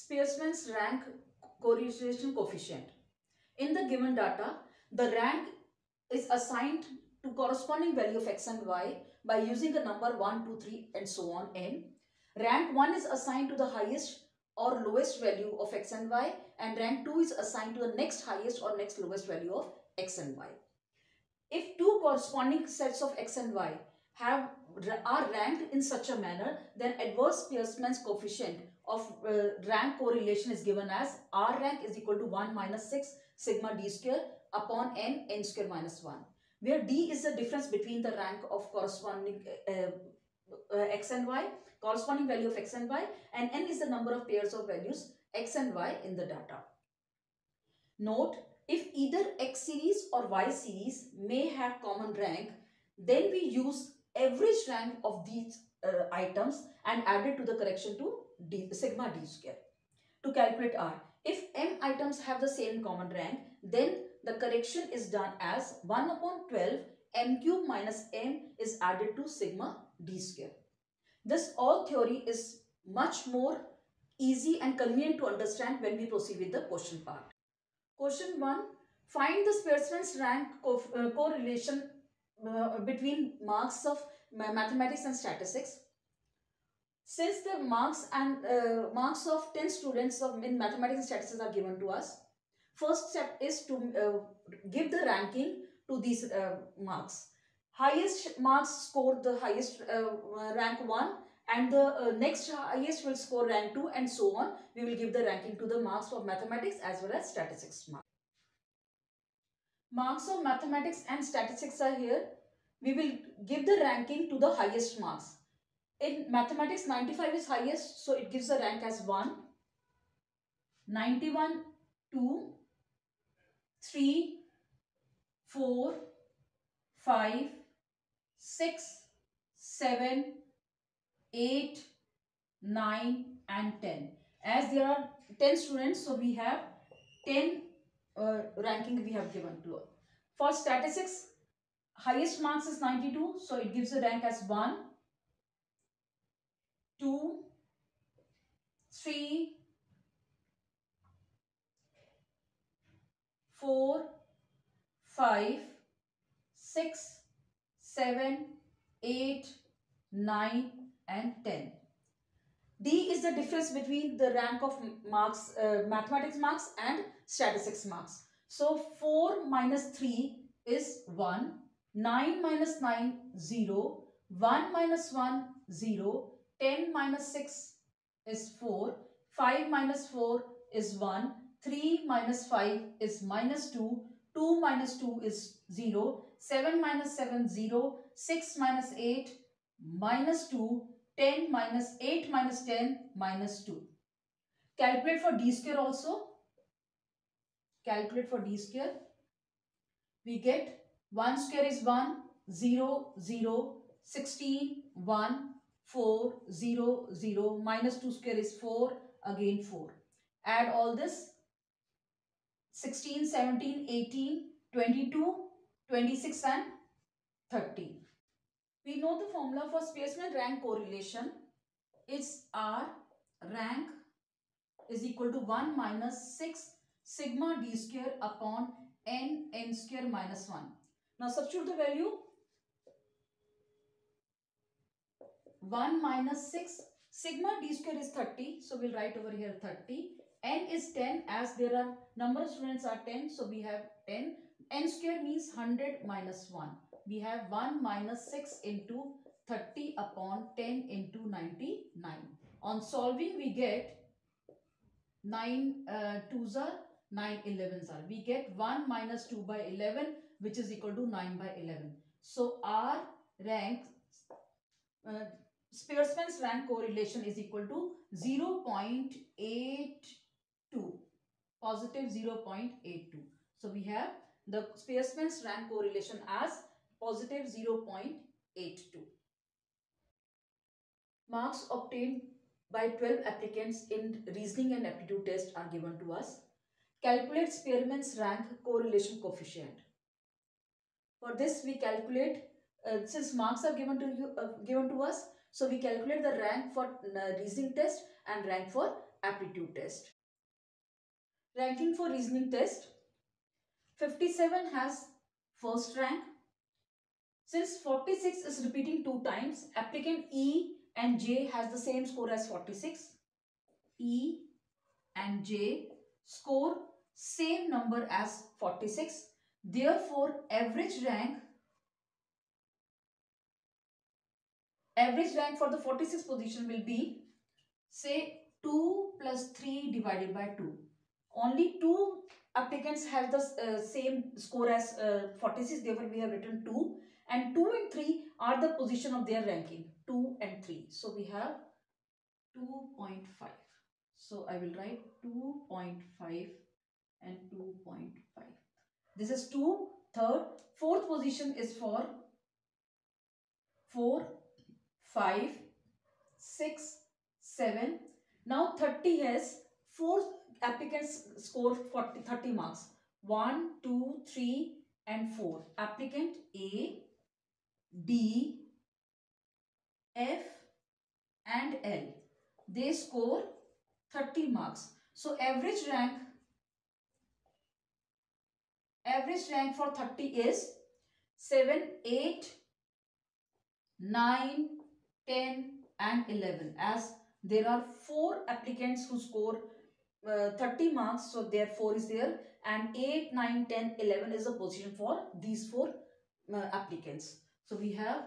Spearman's rank correlation coefficient. In the given data, the rank is assigned to corresponding value of x and y by using a number 1, 2, 3 and so on n. Rank 1 is assigned to the highest or lowest value of x and y, and rank 2 is assigned to the next highest or next lowest value of x and y. If two corresponding sets of x and y are ranked in such a manner, then adverse Spearman's coefficient of rank correlation is given as R rank is equal to 1 minus 6 sigma d square upon n square minus 1, where d is the difference between the rank of corresponding x and y, corresponding value of x and y, and n is the number of pairs of values x and y in the data. Note, if either x series or y series may have common rank, then we use average rank of these items and add it to the correction to sigma d square to calculate R. If m items have the same common rank, then the correction is done as 1 upon 12 m cube minus m is added to sigma d square. This all theory is much more easy and convenient to understand when we proceed with the question part. Question 1. Find the Spearman's rank correlation between marks of mathematics and statistics. Since the marks of 10 students in mathematics and statistics are given to us, first step is to give the ranking to these marks. Highest marks score the highest rank 1, and the next highest will score rank 2, and so on. We will give the ranking to the marks of mathematics as well as statistics marks. Marks of mathematics and statistics are here. We will give the ranking to the highest marks. In mathematics, 95 is highest, so it gives the rank as 1. 91, 2, 3, 4, 5, 6, 7, 8, 9 and 10. As there are 10 students, so we have 10 ranking we have given to her. For statistics, highest marks is 92, so it gives a rank as 1, 2, 3, 4, 5, 6, 7, 8, 9 and 10. D is the difference between the rank of marks, mathematics marks and statistics marks. So 4 minus 3 is 1, 9 minus 9, 0, 1 minus 1, 0, 10 minus 6 is 4, 5 minus 4 is 1, 3 minus 5 is minus 2, 2 minus 2 is 0, 7 minus 7, 0, 6 minus 8, minus 2, 10 minus 8 minus 10 minus 2. Calculate for d square also. Calculate for d square. We get 1 square is 1, 0, 0, 16, 1, 4, 0, 0, minus 2 square is 4, again 4. Add all this. 16, 17, 18, 22, 26 and 30. We know the formula for Spearman rank correlation is R rank is equal to 1 minus 6 sigma d square upon n square minus 1. Now substitute the value. 1 minus 6 sigma d square is 30, so we'll write over here 30. N is 10, as there are number of students are 10, so we have 10. N square means 100 minus 1. We have 1 minus 6 into 30 upon 10 into 99. On solving, we get 9 2s are 9 11s are. We get 1 minus 2 by 11, which is equal to 9 by 11. So our rank, Spearman's rank correlation is equal to 0.82, positive 0.82. So we have the Spearman's rank correlation as positive 0.82. Marks obtained by 12 applicants in reasoning and aptitude test are given to us. Calculate Spearman's rank correlation coefficient. For this we calculate, since marks are given to us, so we calculate the rank for reasoning test and rank for aptitude test. Ranking for reasoning test. 57 has first rank. Since 46 is repeating 2 times, applicant E and J has the same score as 46. E and J score same number as 46. Therefore, average rank for the 46th position will be, say, 2 plus 3 divided by 2. Only 2 applicants have the same score as 46. Therefore, we have written 2. And 2 and 3 are the position of their ranking. 2 and 3. So, we have 2.5. So, I will write 2.5 and 2.5. This is 2. Third. Fourth position is for 4, 5, 6, 7. Now 30 has 4 applicants score 30 marks. 1, 2, 3 and 4. Applicant A, D, F and L. They score 30 marks. So average rank for 30 is 7, 8, 9, 10 and 11, as there are 4 applicants who score 30 marks, so there 4 is there, and 8, 9, 10, 11 is the position for these 4 applicants. So we have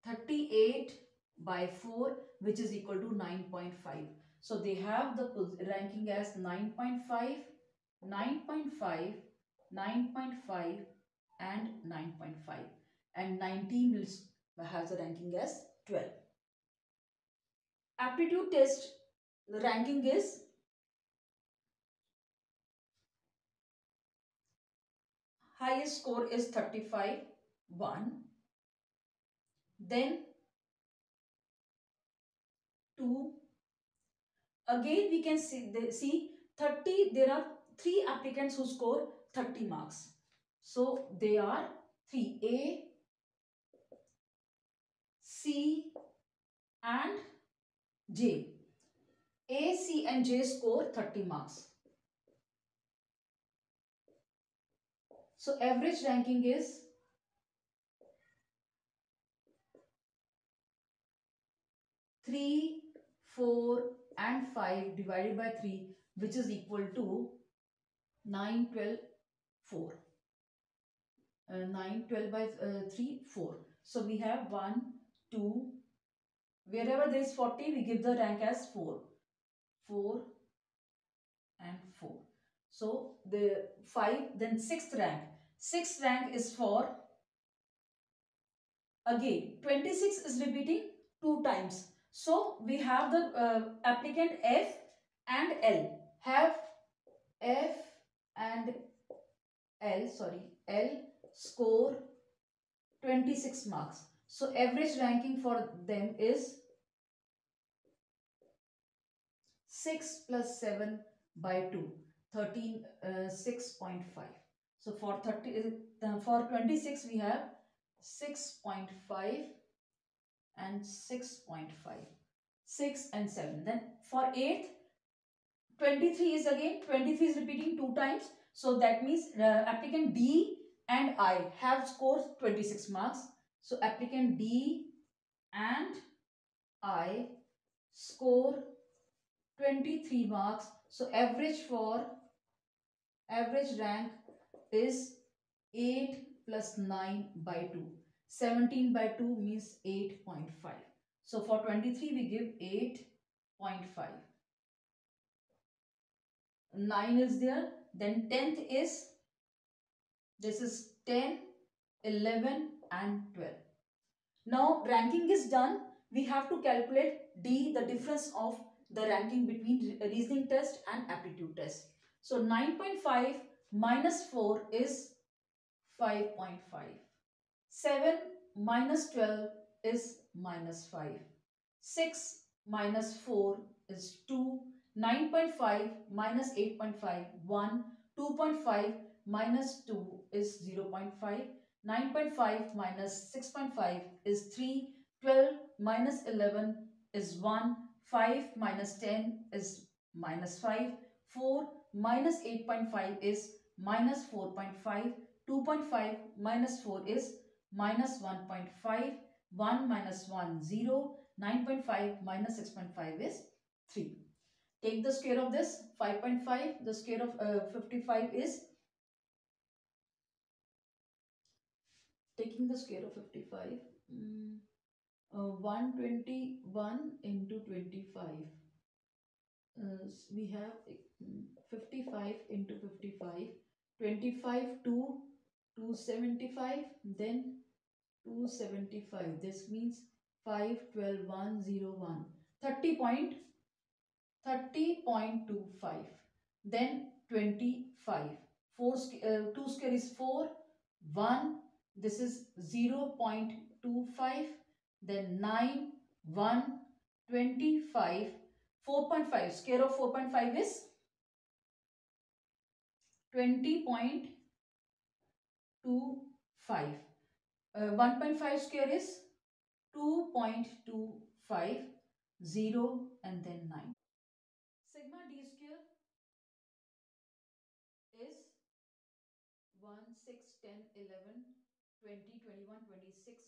38 by 4, which is equal to 9.5. So they have the ranking as 9.5, 9.5, 9.5 and 9.5, and 19 will have the ranking as 12. Aptitude test, the ranking is highest score is 35, 1, then 2. Again we can see 30, there are 3 applicants who score 30 marks. So they are 3, A, C and J. A, C and J score 30 marks. So average ranking is 3, 4 and 5 divided by 3, which is equal to 9, 12, 4. 9, 12 by 3, 4. So we have 1, 2, wherever there is 40, we give the rank as 4. 4 and 4. So the 5, then 6th rank. 6th rank is for, again 26 is repeating 2 times. So we have the applicant F and L. Have F and L score 26 marks. So average ranking for them is 6 plus 7 by 2, 13, 6.5. So for 26 we have 6.5 and 6.5, 6 and 7. Then for 8th, 23 is again, 23 is repeating 2 times. So that means applicant D and I have scored 26 marks. So applicant D and I score 23 marks. So average rank is 8 plus 9 by 2. 17 by 2 means 8.5. So for 23 we give 8.5. 9 is there. Then 10th is, this is 10, 11 and 12. Now ranking is done. We have to calculate D, the difference of the ranking between reasoning test and aptitude test. So 9.5 minus 4 is 5.5. 7 minus 12 is minus 5. 6 minus 4 is 2. 9.5 minus 8.5, 1. 2.5 minus 2 is 0.5. 9.5 minus 6.5 is 3. 12 minus 11 is 1. 5 minus 10 is minus 5. 4 minus 8.5 is minus 4.5. 2.5 minus 4 is minus 1.5. 1 minus 1, 0. 9.5 minus 6.5 is 3. Take the square of this. 5.5. The square of 55 is, taking the square of 55, 121 into 25. We have 55 into 55, 25 to 275, then 275. This means 5, 12, 1, 0, 1. 30.25. Then 25. 2 square is 4. 1. This is 0.25. Then 9, 1, 25. 4.5. Square of 4.5 is 20.25. 1.5 square is 2.25. 0 and then 9. Sigma d square is 1, 6, 10, 11, 20, 21, 26,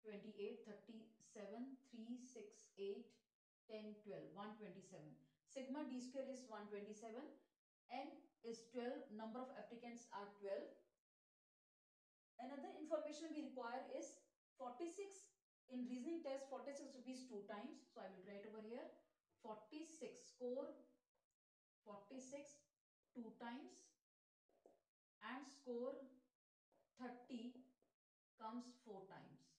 28, 37, 3, 6, 8, 10, 12, 127. Sigma d square is 127. N is 12. Number of applicants are 12. Another information we require is 46. In reasoning test, 46 repeats 2 times. So I will write over here 46. Score 46 2 times, and score 30 comes 4 times.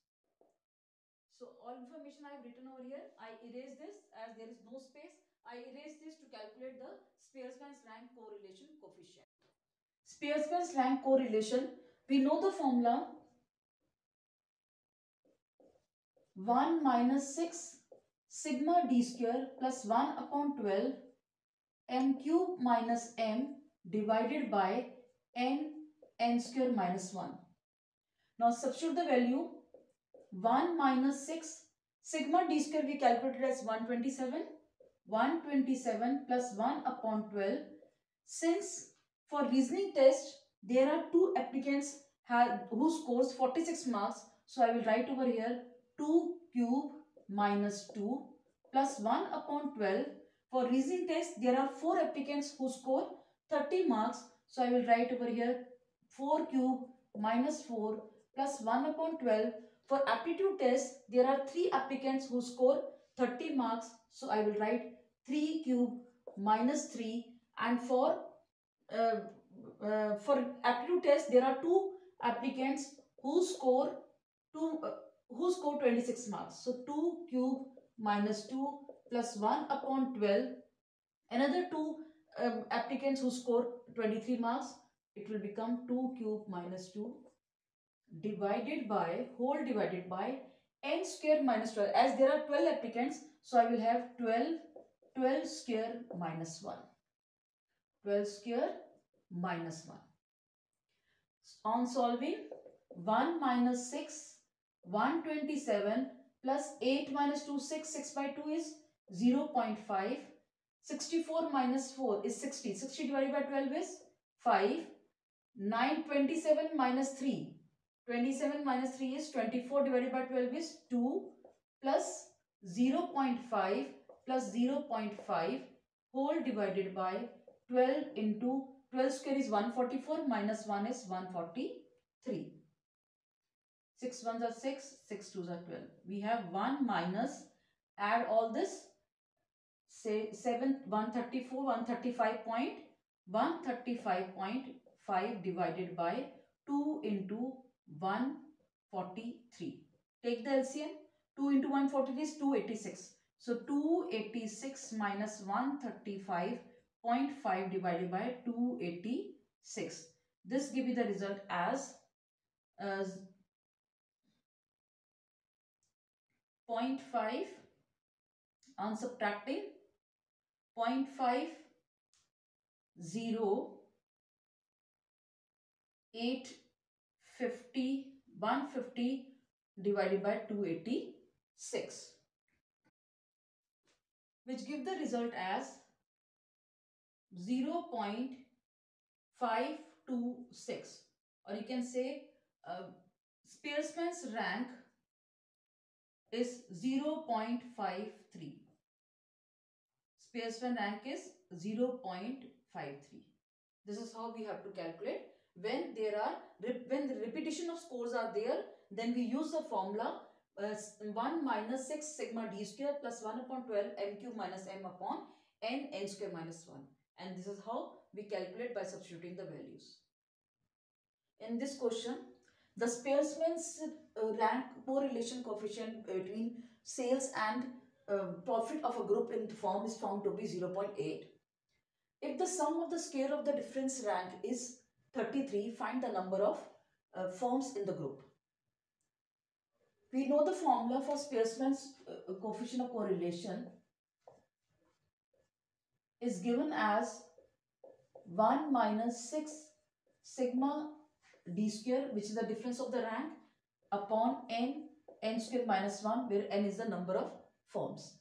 So all information I have written over here. I erase this as there is no space. I erase this to calculate the Spearman's rank correlation coefficient. Spearman's rank correlation, we know the formula 1 minus 6 sigma d square plus 1 upon 12 m cube minus m divided by n square minus 1. Now substitute the value 1 minus 6 sigma d square we calculated as 127. 127 plus 1 upon 12. Since for reasoning test there are 2 applicants who scores 46 marks, so I will write over here 2 cube minus 2 plus 1 upon 12. For reasoning test there are 4 applicants who score 30 marks, so I will write over here 4 cube minus 4 plus 1 upon 12. For aptitude test there are 3 applicants who score 30 marks, so I will write 3 cube minus 3. And for aptitude test there are 2 applicants who score 26 marks. So 2 cube minus 2 plus 1 upon 12. Another 2 applicants who score 23 marks. It will become 2 cube minus 2 divided by n square minus 12. As there are 12 applicants, so I will have 12 square minus 1. 12 square minus 1. On solving, 1 minus 6, 127 plus 8 minus 2, 6 by 2 is 0.5. 64 minus 4 is 60. 60 divided by 12 is 5. 27 minus 3. 27 minus 3 is 24 divided by 12 is 2 plus 0.5 plus 0.5 whole divided by 12 into 12 square is 144 minus 1 is 143. 6 ones are 6, 6 twos are 12. We have 1 minus, add all this, say 7, 134, 135.5 divided by 2 into 143. Take the LCM. 2 into 143 is 286. So 286 minus 135.5 divided by 286. This give you the result as 0.5. On subtracting 0.5, 0, 850, 150 divided by 286. which give the result as 0.526, or you can say Spearman's rank is 0.53. Spearman rank is 0.53. This is how we have to calculate. When the repetition of scores are there, then we use the formula 1 minus 6 sigma d square plus 1 upon 12 m cube minus m upon n square minus 1. And this is how we calculate by substituting the values. In this question, the Spearman's rank correlation coefficient between sales and profit of a group in firm is found to be 0.8. If the sum of the square of the difference rank is 33, find the number of firms in the group. We know the formula for Spearman's coefficient of correlation is given as 1 minus 6 sigma d square, which is the difference of the rank, upon n square minus 1, where n is the number of firms.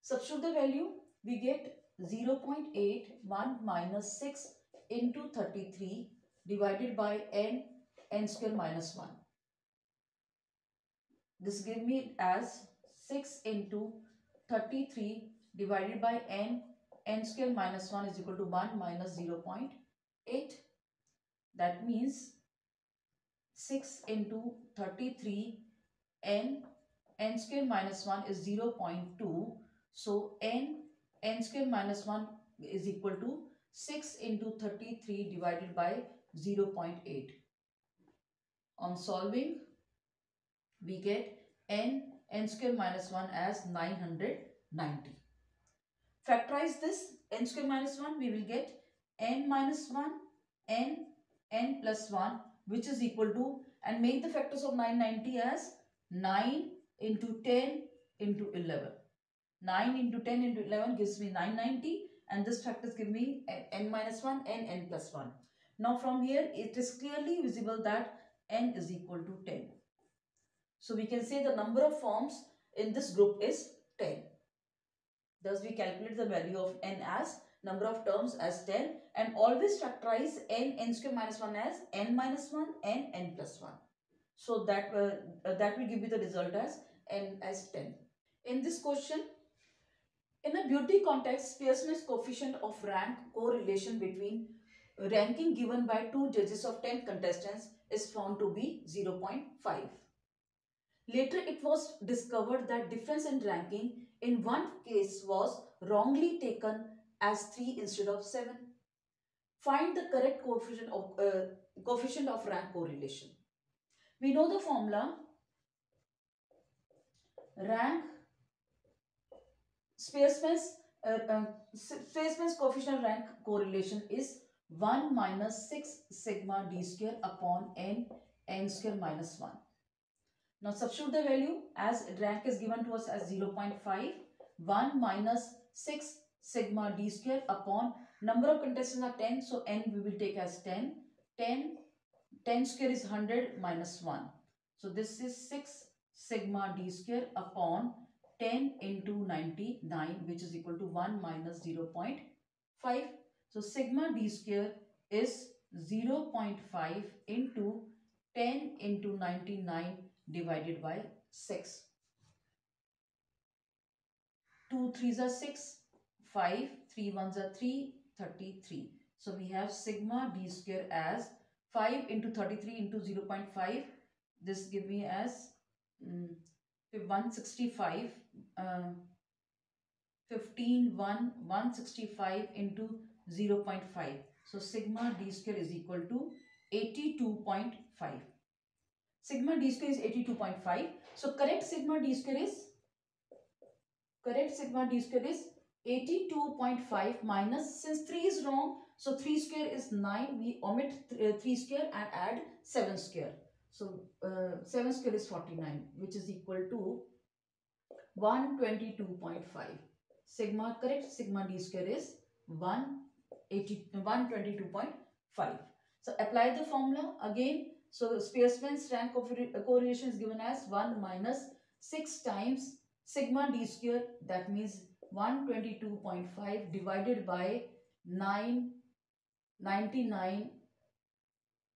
Substitute the value, we get 0.81 minus 6 into 33 divided by n square minus 1. This gives me as 6 into 33 divided by n square minus 1 is equal to 1 minus 0.8. That means 6 into 33 n square minus 1 is 0.2. So n square minus 1 is equal to 6 into 33 divided by 0.8. On solving, we get n square minus 1 as 990. Factorize this n square minus 1, we will get n minus 1 n plus 1, which is equal to, and make the factors of 990 as 9 into 10 into 11. 9 into 10 into 11 gives me 990, and this factors give me n minus 1 n plus 1. Now from here it is clearly visible that n is equal to 10. So we can say the number of firms in this group is 10. Thus we calculate the value of n as number of terms as 10, and always factorize n square minus 1 as n minus 1 n plus 1. So that will give you the result as n as 10. In this question, in a beauty context, Spearman's coefficient of rank correlation between ranking given by two judges of 10 contestants is found to be 0.5. Later, it was discovered that difference in ranking in one case was wrongly taken as 3 instead of 7. Find the correct coefficient of rank correlation. We know the formula. Rank Spearman's coefficient of rank correlation is 1 minus 6 sigma d square upon n square minus 1. Now substitute the value, as rank is given to us as 0.5. 1 minus 6 sigma d square upon number of contestants are 10, so n we will take as 10. 10 square is 100 minus 1. So this is 6 sigma d square upon 10 into 99, which is equal to 1 minus 0.5. So sigma d square is 0.5 into 10 into 99 divided by 6. 2 3s are 6, 5, 3 1s are 3, 33. So we have sigma d square as 5 into 33 into 0.5. This give me as 165, 165 into 0.5. So sigma d square is equal to 82.5. Sigma d square is 82.5. So correct sigma d square is 82.5 minus, since 3 is wrong, so 3 square is 9. We omit 3 square and add 7 square. So 7 square is 49, which is equal to 122.5. Correct sigma d square is 122.5. So apply the formula again. So Spearman's rank correlation is given as 1 minus 6 times sigma d square, that means 122.5 divided by 999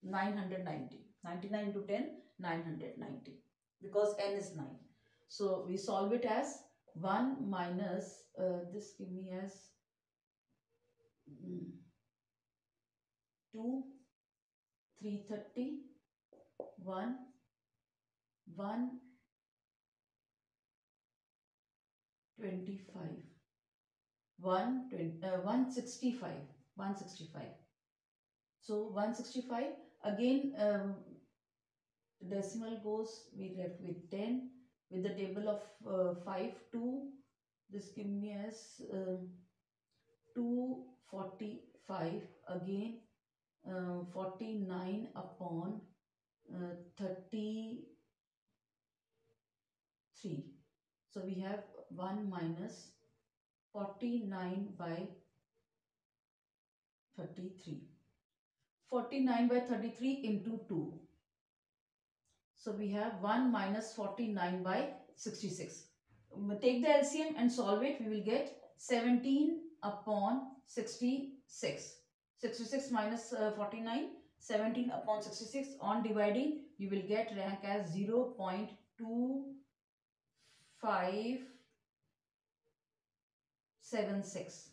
990. 99 into 10, 990, because n is 9. So we solve it as 1 minus, this give me as 2, 330, 1, 125, 165, 165. So 165, again decimal goes, we left with 10, with the table of 5, 2, this give me as 245, again 49 upon 33. So we have 1 minus 49 by 33. 49 by 33 into 2. So we have 1 minus 49 by 66. Take the LCM and solve it. We will get 17 upon 66. 66 minus 49. 17 upon 66. On dividing, you will get rank as 0 0.2576.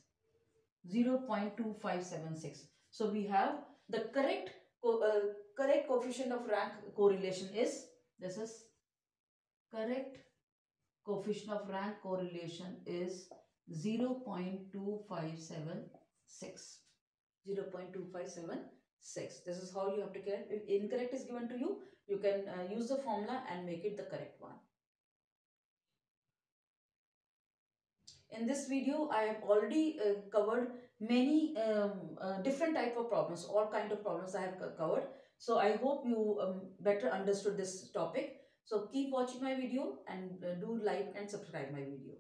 0.2576. So we have the correct coefficient of rank correlation is, this is correct coefficient of rank correlation is 0.2576. 0.2576. This is how you have to get. If incorrect is given to you, you can use the formula and make it the correct one. In this video, I have already covered many different type of problems, all kind of problems I have covered. So I hope you better understood this topic. So keep watching my video and do like and subscribe my video.